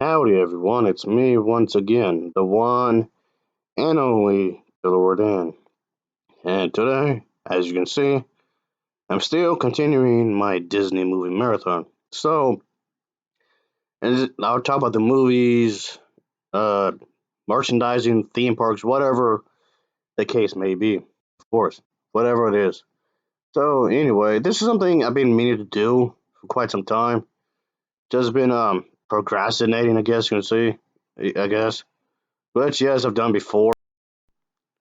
Howdy everyone, it's me once again, the one and only the Lord Dan. And today, as you can see, I'm still continuing my Disney movie marathon. I'll talk about the movies, uh, merchandising, theme parks, whatever the case may be. Of course, whatever it is. So anyway, this is something I've been meaning to do for quite some time. Just been procrastinating, I guess you can see. I guess. Which yes, I've done before.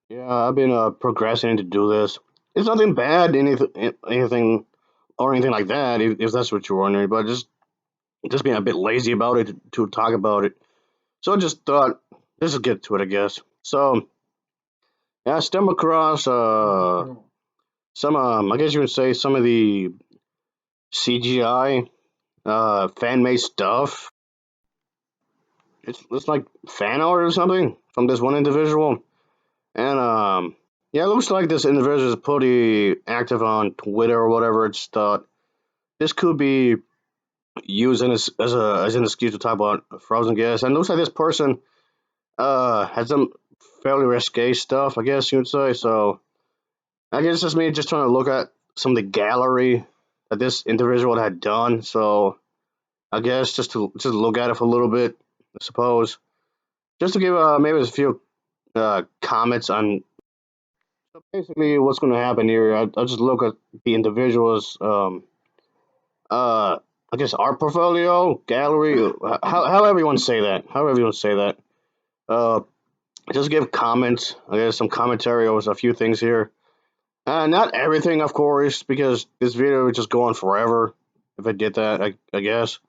Yeah, I've been progressing to do this. It's nothing bad, anything or anything like that, if that's what you're wondering. But just being a bit lazy about it to talk about it. So I just thought let's just get to it, I guess. So yeah, I stumbled across some I guess you would say some of the CGI fan made stuff. It's like fan art or something from this one individual, and yeah, it looks like this individual is pretty active on Twitter or whatever. It's thought this could be used as an excuse to talk about frozen gas. And it looks like this person had some fairly risque stuff, I guess you would say. So I guess it's just me just trying to look at some of the gallery that this individual had done. So I guess just look at it for a little bit, I suppose, just to give maybe a few comments on. So basically, what's going to happen here? I'll just look at the individual's uh I guess art portfolio, gallery, however you want to say that. However you want to say that. Uh just give comments, I guess some commentary over a few things here. Not everything of course, because this video would just go on forever if I did that, I guess.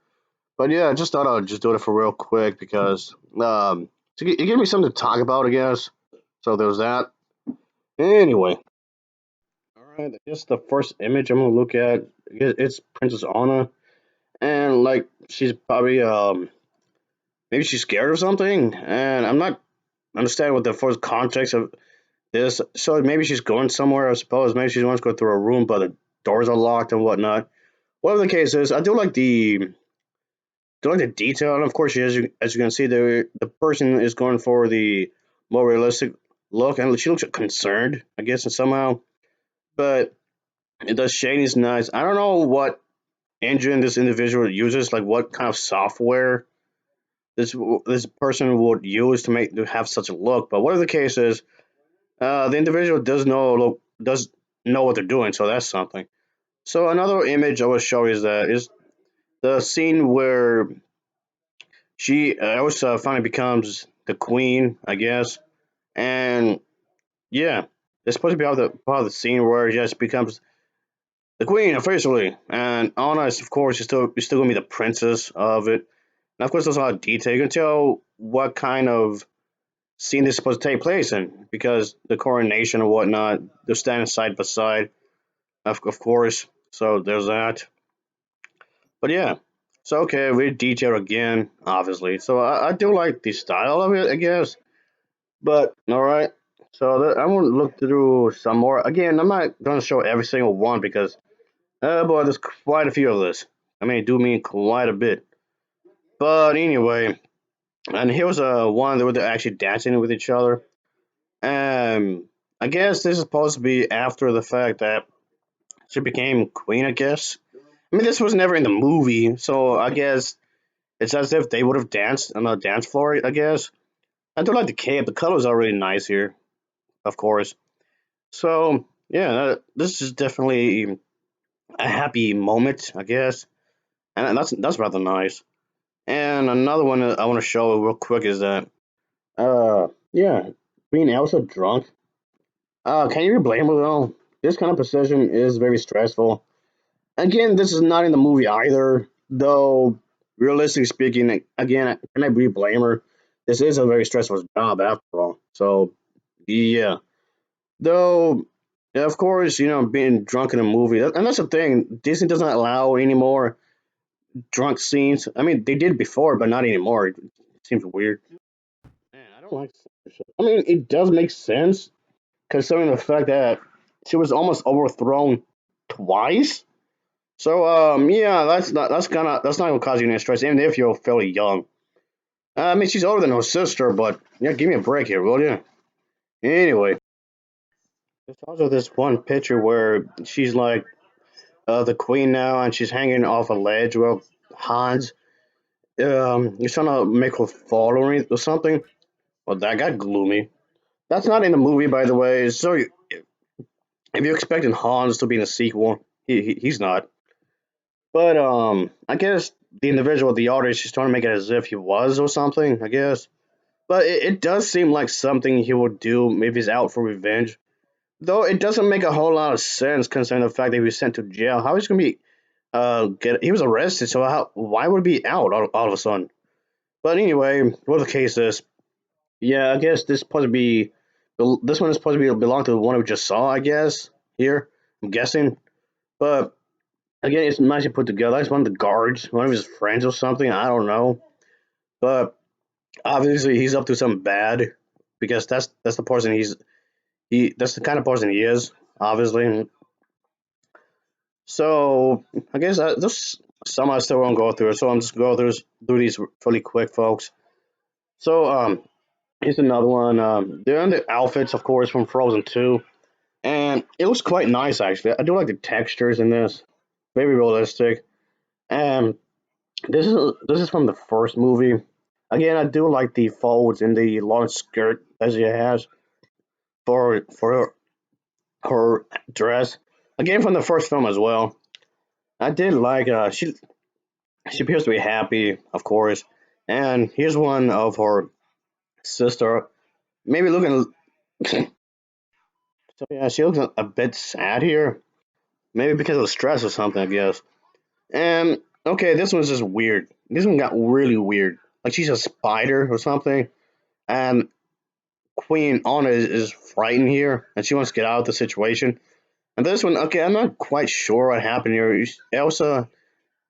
But yeah, I just thought I'd just do it for real quick because it gave me something to talk about, I guess. So there's that. Anyway. Alright, just the first image I'm gonna look at, it's Princess Anna, and like she's probably maybe she's scared or something, and I'm not understanding what the first context of this. So maybe she's going somewhere, I suppose. Maybe she wants to go through a room, but the doors are locked and whatnot. Whatever the case is, I do like the detail, and of course, as you can see, the person is going for the more realistic look, and she looks concerned, I guess, somehow. But the shading is nice. I don't know what engine this individual uses, like what kind of software this person would use to have such a look. But whatever the case is, the individual does know what they're doing, so that's something. So another image I will show you is the scene where she also finally becomes the queen, I guess, and yeah, it's supposed to be part of the scene where she just becomes the queen officially, and Anna is of course is still gonna be the princess of it. And of course, there's a lot of detail. You can tell what kind of scene this is supposed to take place in because the coronation and whatnot, they're standing side by side, of course. So there's that. But yeah, so okay, we detailed again, obviously. So I do like the style of it, I guess. But all right, so I'm gonna look through some more. Again, I'm not gonna show every single one because boy, there's quite a few of this. I mean, do mean quite a bit. But anyway, and here was one that were actually dancing with each other. I guess this is supposed to be after the fact that she became queen. I guess. I mean, this was never in the movie, so I guess it's as if they would have danced on the dance floor. I guess. I do like the cape. The colors are really nice here, of course. So yeah, this is definitely a happy moment, I guess, and that's rather nice. And another one that I want to show real quick is that, yeah, being Elsa drunk. Can you blame her though? This kind of position is very stressful. Again, this is not in the movie either, though. Realistically speaking, again, can I really blame her? This is a very stressful job after all. So, yeah. Though, yeah, of course, being drunk in a movie, and that's the thing. Disney doesn't allow any more drunk scenes. I mean, they did before, but not anymore. It seems weird. Man, I don't like censorship. I mean, it does make sense considering the fact that she was almost overthrown twice. So yeah, that's not gonna cause you any stress, even if you're fairly young. I mean, she's older than her sister, but yeah, give me a break here, will you? Anyway, there's also this one picture where she's like the queen now, and she's hanging off a ledge. Well, Hans, he's trying to make her fall or something. Well, that got gloomy. That's not in the movie, by the way. So, if you're expecting Hans to be in a sequel, he's not. But I guess the individual, the artist, is trying to make it as if he was or something. I guess, but it does seem like something he would do. Maybe he's out for revenge. Though it doesn't make a whole lot of sense considering the fact that he was sent to jail. How is he gonna be get he was arrested, so how why would he be out all of a sudden? But anyway, what the case is, yeah, I guess this one is supposed to be belong to the one we just saw, I guess, here. I'm guessing. But again, it's nicely put together. It's one of the guards, one of his friends or something, I don't know. But obviously he's up to something bad because that's the person he that's the kind of person he is, obviously. So I guess this some I still won't go through, so I'm just go through these really quick, folks. So here's another one. They're in the outfits, of course, from Frozen 2, and it looks quite nice actually. I do like the textures in this, very realistic. And this is from the first movie. Again, I do like the folds in the long skirt that she has for her dress. Again, from the first film as well. I did like she appears to be happy, of course. And here's one of her sister, maybe looking. So yeah, she looks a bit sad here, maybe because of stress or something, I guess. And okay, this one's just weird. This one got really weird. Like she's a spider or something, and Queen Anna is frightened here, and she wants to get out of the situation. And this one, okay, I'm not quite sure what happened here. Elsa,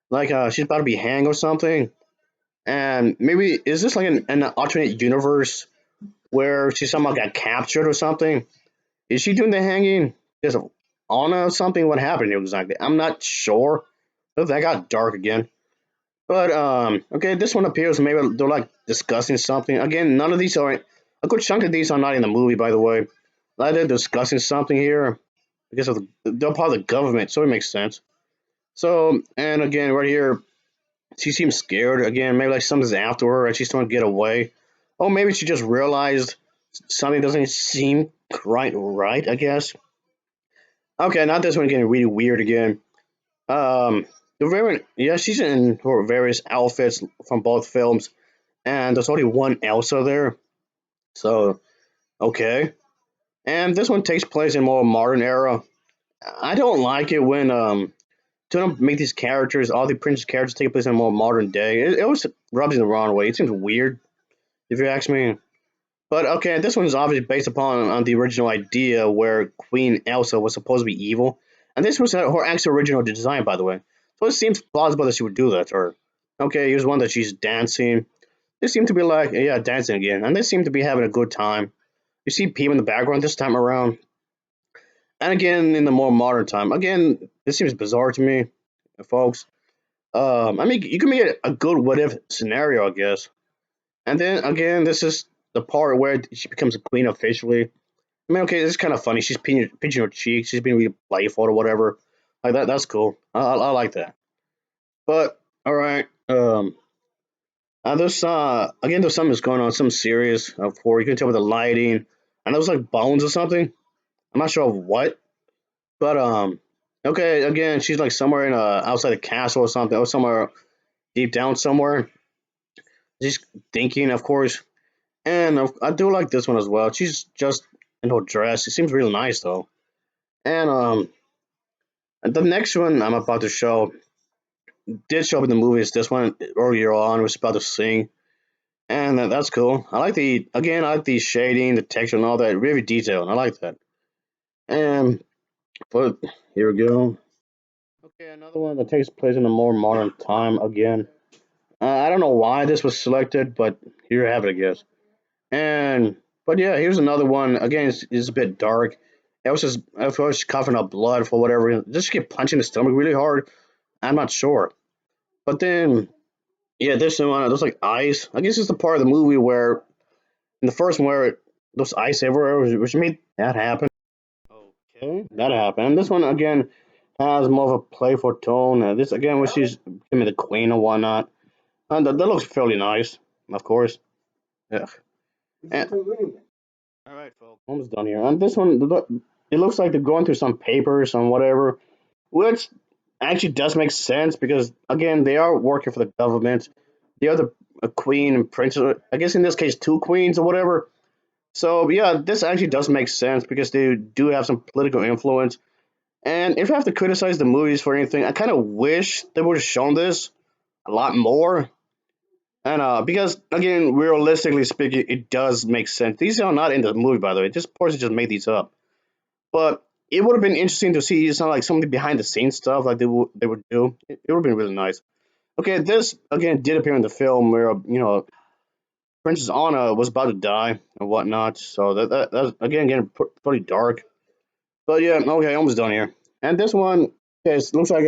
like, she's about to be hanged or something. And maybe is this like an alternate universe where she somehow got captured or something? Is she doing the hanging? Is it Anna or something? What happened here exactly? I'm not sure. Oh, that got dark again. But okay, this one appears maybe they're like discussing something. Again, none of these are a good chunk of these are not in the movie, by the way. Like they're discussing something here because of they're part of the government, so it makes sense. So and again, right here, she seems scared again. Maybe like something's after her and she's trying to get away. Oh, maybe she just realized something doesn't seem quite right. I guess. Okay, now this one getting really weird again. The very yeah, she's in her various outfits from both films, and there's only one Elsa there. So okay, and this one takes place in more modern era. I don't like it when to make these characters, all the princess characters, take place in a more modern day. It always rubs me the wrong way. It seems weird, if you ask me. But okay, this one is obviously based upon on the original idea where Queen Elsa was supposed to be evil, and this was her actual original design, by the way. So it seems plausible that she would do that. Or okay, here's one that she's dancing. They seem to be like yeah, dancing again, and they seem to be having a good time. You see people in the background this time around, and again in the more modern time. Again, this seems bizarre to me, folks. I mean, you can make it a good what if scenario, I guess. And then again, this is the part where she becomes a queen officially. I mean, okay, this is kind of funny. She's pinching her cheek. She's being really playful or whatever. Like that. That's cool. I like that. But all right. There's again there's something that's going on, some serious. For you can tell with the lighting, and those like bones or something. I'm not sure of what, but okay. Again, she's like somewhere in outside the castle or something, or somewhere deep down somewhere. She's thinking, of course. And I do like this one as well. She's just in her dress. She seems real nice though. And the next one I'm about to show did show up in the movies. This one earlier on was about to sing, and that's cool. I like the again. I like the shading, the texture, and all that. Really detailed. I like that. And but here we go. Okay, another one that takes place in a more modern time again. I don't know why this was selected, but here you have it, I guess. And but yeah, here's another one. Again, it's a bit dark. I was coughing up blood for whatever reason. Just keep punching the stomach really hard. I'm not sure. But then Yeah, this one, there's like ice. I guess it's the part of the movie where in the first one where there's ice everywhere, which made that happen. Okay, that happened. And this one again has more of a playful tone. This again, when she's giving the queen and whatnot, and that looks fairly nice, of course. Yeah. And, all right, folks, almost done here. And this one, it looks like they're going through some papers and whatever, which actually does make sense because again, they are working for the government. They are the a queen and princess. I guess in this case, two queens or whatever. So yeah, this actually does make sense because they do have some political influence. And if I have to criticize the movies for anything, I kind of wish they would have shown this a lot more. And because again, realistically speaking, it does make sense. These are not in the movie, by the way. This person just made these up. But it would have been interesting to see some like something behind the scenes stuff like they would do. It would have been really nice. Okay, this again did appear in the film where Princess Anna was about to die and whatnot. So that's again getting pretty dark. But yeah, okay, almost done here. And this one, okay, it looks like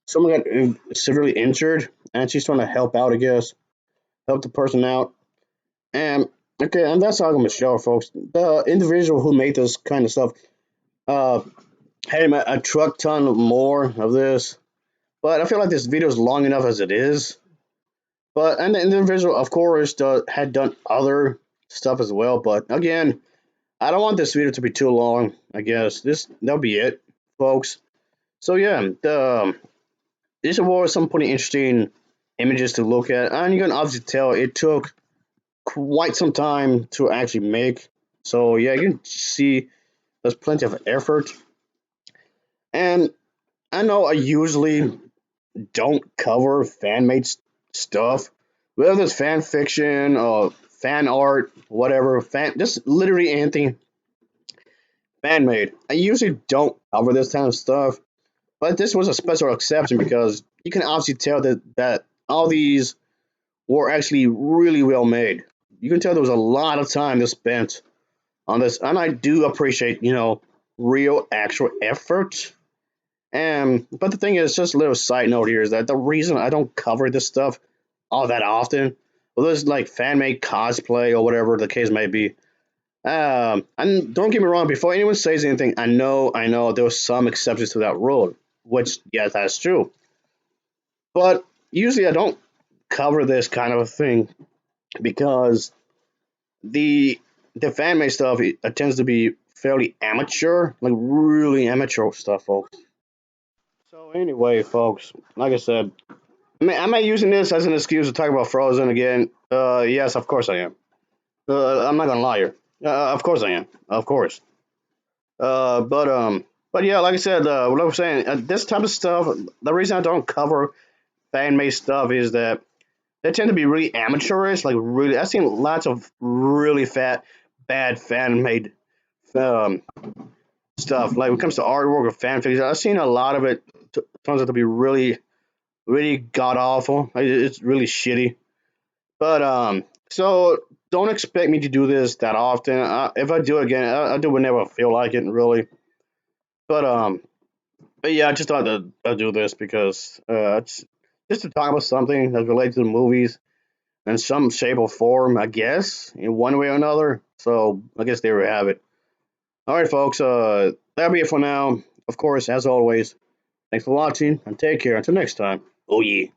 someone got severely injured, and she's trying to help out. I guess help the person out. And okay, and that's all I'm gonna show, folks. The individual who made this kind of stuff, uh, had a truck ton more of this. But I feel like this video is long enough as it is. But and the individual, of course, had done other stuff as well. But again, I don't want this video to be too long. I guess that'll be it, folks. So yeah, these were some pretty interesting images to look at, and you can obviously tell it took quite some time to actually make. So yeah, you can see there's plenty of effort. And I know I usually don't cover fan made stuff, whether it's fan fiction or fan art, whatever, fan just literally anything fan made. I usually don't cover this kind of stuff, but this was a special exception because you can obviously tell that all these were actually really well made. You can tell there was a lot of time that spent on this, and I do appreciate real actual effort. And but the thing is, just a little side note here is that the reason I don't cover this stuff all that often, well, there's like fan made cosplay or whatever the case may be. And don't get me wrong, before anyone says anything, I know there were some exceptions to that rule, which yes, that's true. But usually I don't cover this kind of a thing because the the fan made stuff it tends to be fairly amateur, like really amateur stuff, folks. So anyway, folks, like I said, am I using this as an excuse to talk about Frozen again? Yes, of course I am. I'm not gonna lie here. Of course I am. Of course. Uh, but um, but yeah, like I said, what I was saying, this type of stuff. The reason I don't cover fan made stuff is that they tend to be really amateurish. Like really, I've seen lots of really bad fan made um, stuff. Like when it comes to artwork or fan fiction, I've seen a lot of it turns out to be really god awful. Like, it's really shitty. But so don't expect me to do this that often. If I do it again, I do whenever I feel like it, really. But but yeah, I just thought I'd do this because it's just to talk about something that's related to the movies in some shape or form, I guess, in one way or another. So I guess there we have it. All right, folks. That'll be it for now. Of course, as always, thanks for watching and take care. Until next time. Oh yeah.